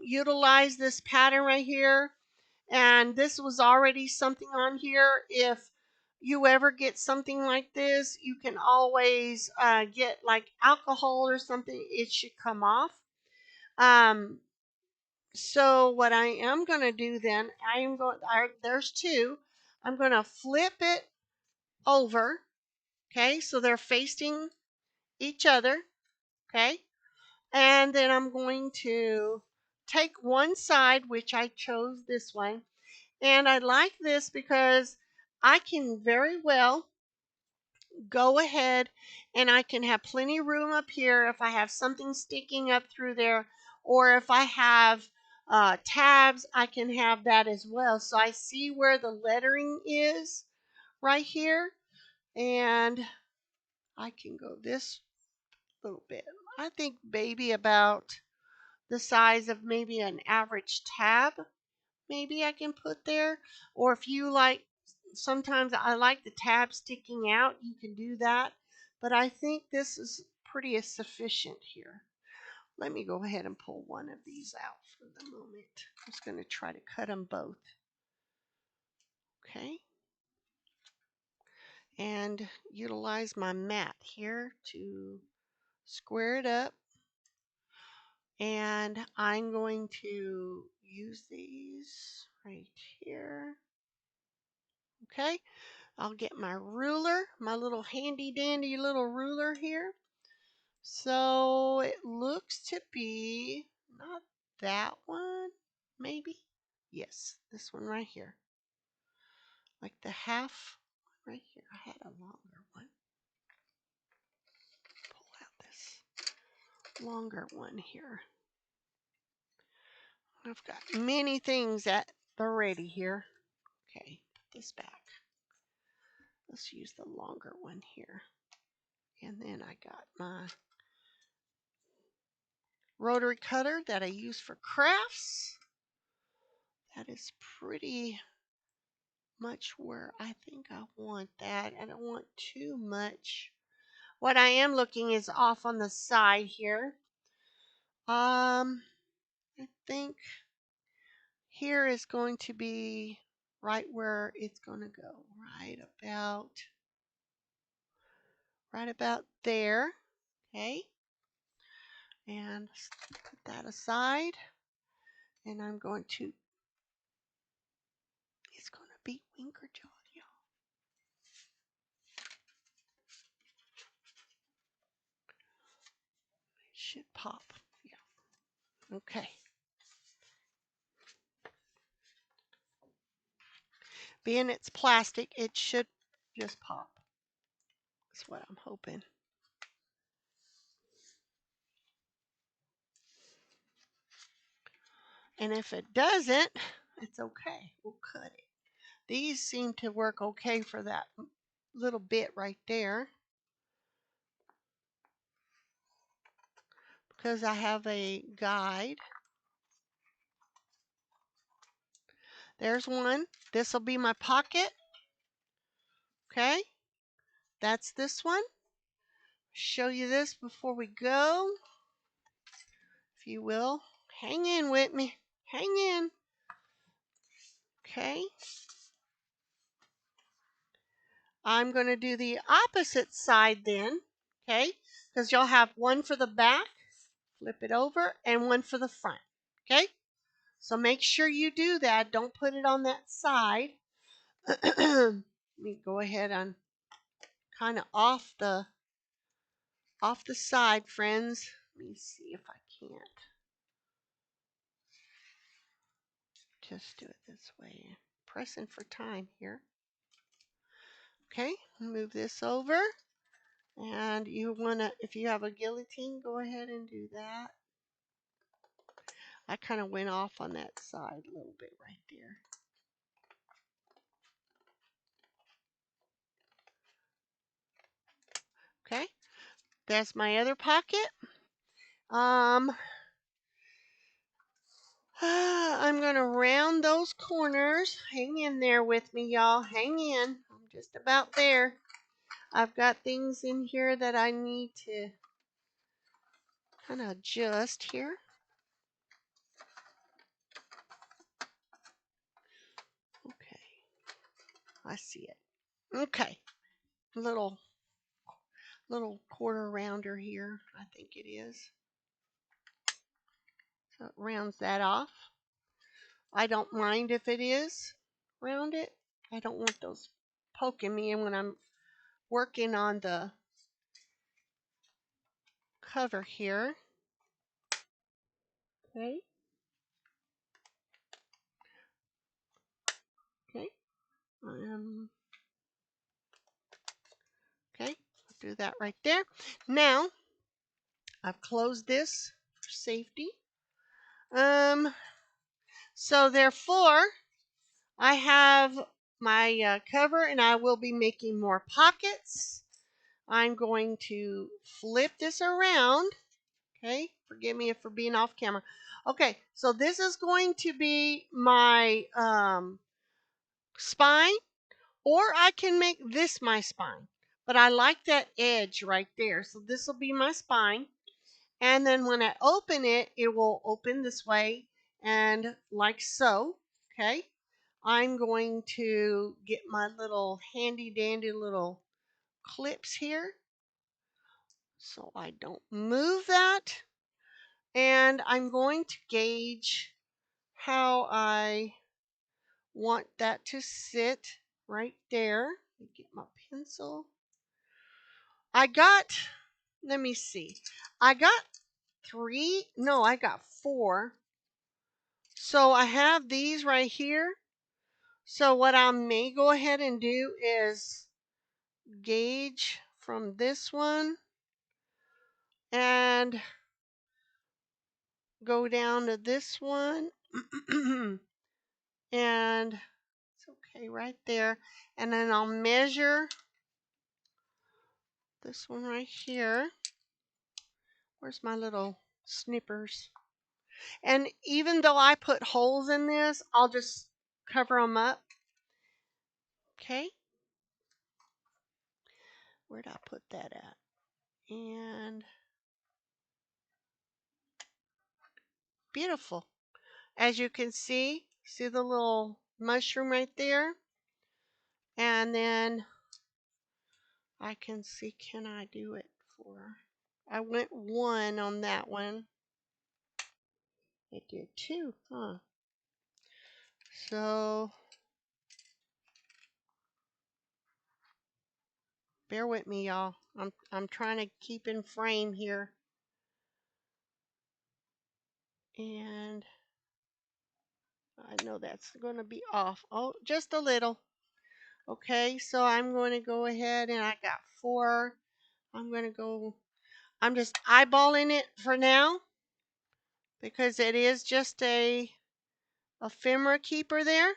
S1: utilize this pattern right here. And this was already something on here. If you ever get something like this, you can always get like alcohol or something. It should come off. Um, so what I am going to do then, there's two. I'm going to flip it over. Okay, so they're facing each other. Okay, and then I'm going to take one side, which I chose this one. And I like this because I can very well go ahead and I can have plenty of room up here if I have something sticking up through there, or if I have tabs, I can have that as well. So I see where the lettering is right here, and I can go this little bit. I think maybe about the size of maybe an average tab maybe I can put there. Or if you like, sometimes I like the tab sticking out, you can do that. But I think this is pretty sufficient here. Let me go ahead and pull one of these out for the moment. I'm just going to try to cut them both. Okay. And utilize my mat here to square it up. And I'm going to use these right here. Okay. I'll get my ruler, my little handy dandy little ruler here. So it looks to be not that one, maybe. Yes, this one right here. Like the half right here. I had a longer one. Pull out this longer one here. I've got many things at the ready here. Okay, this back. Let's use the longer one here. And then I got my rotary cutter that I use for crafts. That is pretty much where I think I want that. I don't want too much. What I am looking is off on the side here. I think here is going to be right where it's going to go. Right about there. Okay. And put that aside. And I'm going to, it's going to be winker jaw, y'all. It should pop. Yeah. Okay. Being it's plastic, it should just pop. That's what I'm hoping. And if it doesn't, it's okay. We'll cut it. These seem to work okay for that little bit right there. Because I have a guide. There's one. This will be my pocket. Okay. That's this one. Show you this before we go. If you will. Hang in with me. Hang in. Okay. I'm going to do the opposite side then. Okay. Because you'll have one for the back. Flip it over. And one for the front. Okay. So make sure you do that. Don't put it on that side. Let me go ahead and kind of off the side, friends. Let me see if I can't. Just do it this way. Pressing for time here. Okay, move this over. And you want to, if you have a guillotine, go ahead and do that. I kind of went off on that side a little bit right there. Okay, that's my other pocket. I'm going to round those corners. Hang in there with me, y'all. Hang in. I'm just about there. I've got things in here that I need to kind of adjust here. Okay. I see it. Okay. Little quarter rounder here, I think it is. So it rounds that off. I don't mind if it is rounded. I don't want those poking me in when I'm working on the cover here. Okay. Okay. Okay. I'll do that right there. Now, I've closed this for safety. So therefore, I have my cover, and I will be making more pockets. I'm going to flip this around. Okay, forgive me for being off camera. Okay, so this is going to be my spine, or I can make this my spine. But I like that edge right there. So this will be my spine. And then when I open it, it will open this way and like so. Okay, I'm going to get my little handy dandy little clips here so I don't move that. And I'm going to gauge how I want that to sit right there. Let me get my pencil. Let me see. I got I got 4. So I have these right here. So what I may go ahead and do is gauge from this one and go down to this one. And it's Okay, right there. And then I'll measure this one right here. Where's my little snippers? And even though I put holes in this, I'll just cover them up. Okay. Where'd I put that at? And beautiful. As you can see the little mushroom right there? And then I can see, can I do it for, I went 1 on that one. It did 2, huh? So bear with me, y'all. I'm trying to keep in frame here. And I know that's going to be off. Oh, just a little. Okay, so I'm going to go ahead and I got 4. I'm just eyeballing it for now because it is just a ephemera keeper there.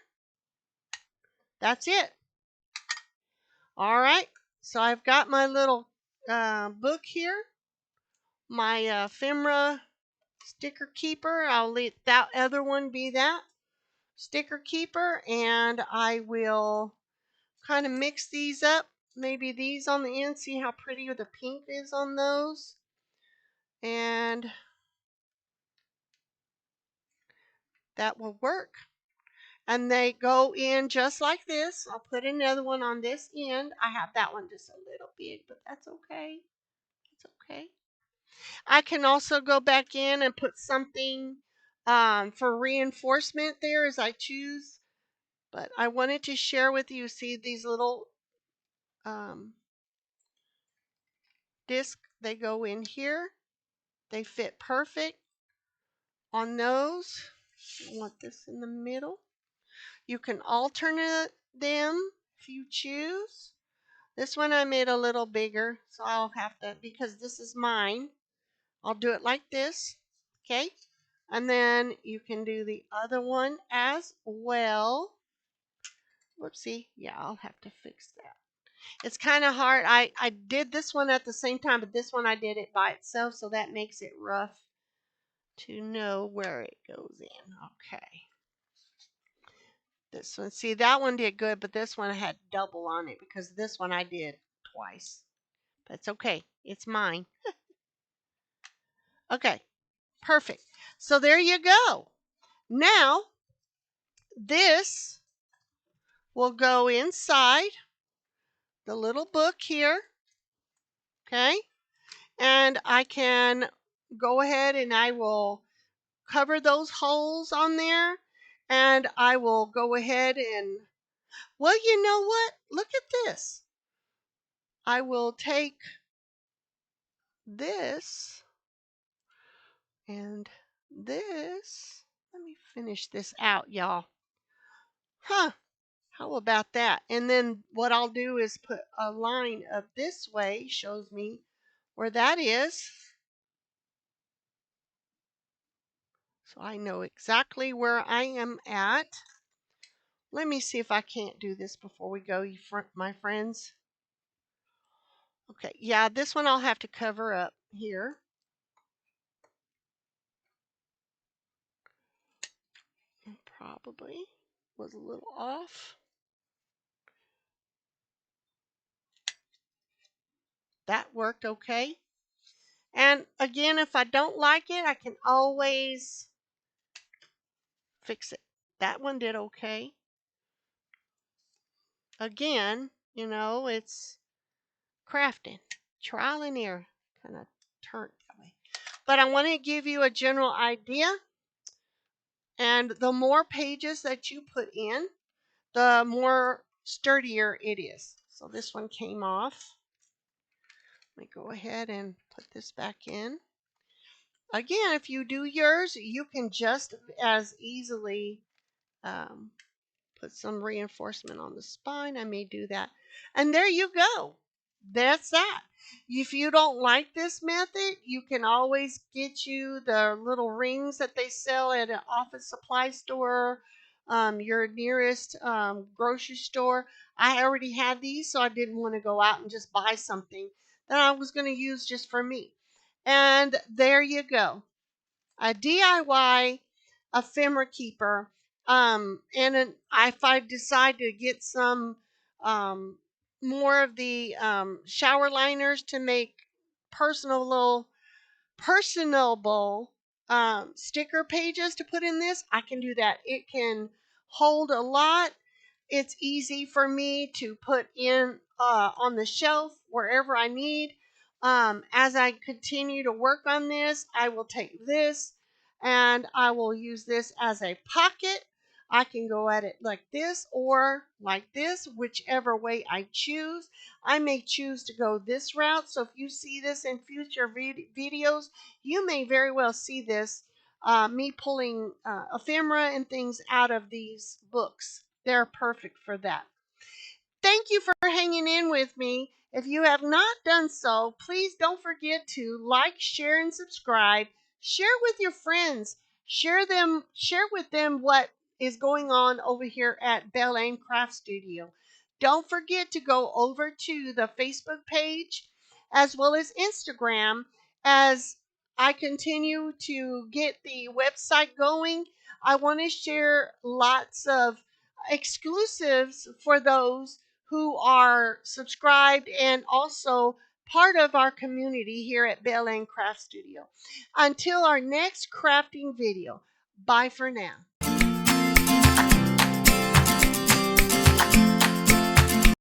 S1: That's it. All right, so I've got my little book here, my ephemera sticker keeper. I'll let that other one be that sticker keeper, and I will kind of mix these up. Maybe these on the end, see how pretty the pink is on those. And that will work. And they go in just like this. I'll put another one on this end. I have that one just a little big, but that's okay. It's okay. I can also go back in and put something for reinforcement there as I choose. But I wanted to share with you, see these little discs, they go in here. They fit perfect on those. I want this in the middle. You can alternate them if you choose. This one I made a little bigger, so I'll have to, because this is mine, I'll do it like this, okay? And then you can do the other one as well. Whoopsie, yeah, I'll have to fix that. It's kind of hard. I did this one at the same time, but this one I did it by itself, so that makes it rough to know where it goes in. Okay. This one, see, that one did good, but this one had double on it because this one I did twice. That's okay. It's mine. Okay, perfect. So there you go. Now, this will go inside the little book here. Okay, and I can go ahead and I will cover those holes on there, and I will go ahead and, well, you know what? Look at this. I will take this and this. Let me finish this out, y'all. Huh, how about that? And then what I'll do is put a line of this way, shows me where that is. So I know exactly where I am at. Let me see if I can't do this before we go, my friends. Okay, yeah, this one I'll have to cover up here. Probably was a little off. That worked okay. And again, if I don't like it, I can always fix it. That one did okay. Again, you know, it's crafting. Trial and error. Kind of turn that way. But I want to give you a general idea. And the more pages that you put in, the more sturdier it is. So this one came off. Let me go ahead and put this back in. Again, if you do yours, you can just as easily put some reinforcement on the spine. I may do that. And there you go. That's that. If you don't like this method, you can always get you the little rings that they sell at an office supply store your nearest grocery store. I already had these, so I didn't want to go out and just buy something that I was going to use just for me. And there you go, a DIY ephemera keeper. If I decide to get some um, more of the shower liners to make personal little personable sticker pages to put in this, I can do that. It can hold a lot. It's easy for me to put in on the shelf wherever I need. As I continue to work on this, I will take this and I will use this as a pocket. I can go at it like this or like this, whichever way I choose. I may choose to go this route. So if you see this in future videos, you may very well see this, me pulling ephemera and things out of these books. They're perfect for that. Thank you for hanging in with me. If you have not done so, please don't forget to like, share, and subscribe. Share with your friends. Share with them what is going on over here at Belle Ann Craft Studio. Don't forget to go over to the Facebook page as well as Instagram as I continue to get the website going. I want to share lots of exclusives for those who are subscribed and also part of our community here at Belle Ann Craft Studio. Until our next crafting video, bye for now.